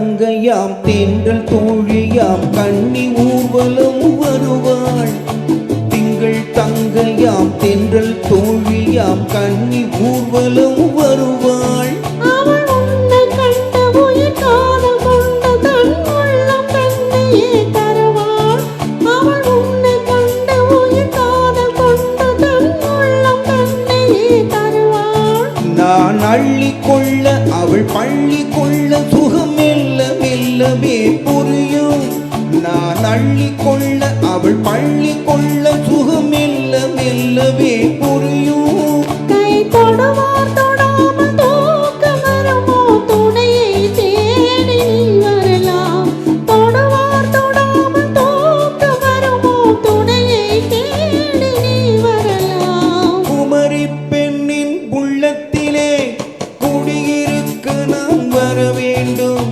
தங்கையாம் தென்றல் தோழியாம் கன்னி ஊர்வலம் வருவாள். திங்கள் தங்கையாம் தென்றல் தோழியாம் கன்னி ஊர்வலம் வருவாள். நான் அள்ளி கொள்ள அவள் பள்ளி கொள்ள சுகம் மெல்ல மெல்லவே புரியும். நான் அள்ளி கொள்ள அவள் பள்ளி கொள்ள சுகம் மெல்ல மெல்லவே புரியும். கை தொடுவார் தொடாமல் தூக்க வருமோ துணையை தேடி வரலாம். தொடுவார் தொடாமல் தூக்க வருமோ துணையை தேடி வரலாம். குமரி பெண்ணின் உள்ளத்திலே குடியிருக்க நான் வர வேண்டும்.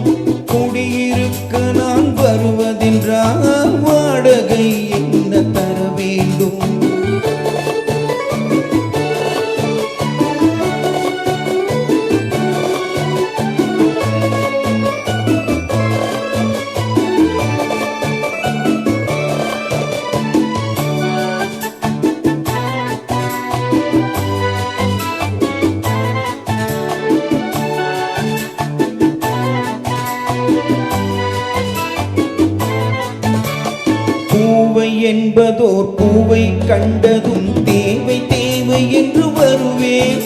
குடியிருக்க நான் வருவதென்றால் வாடகை என்ன தர வேண்டும்? பூவை என்பதோர் பூவை கண்டதும் தேவை தேவை என்று வருவேன்.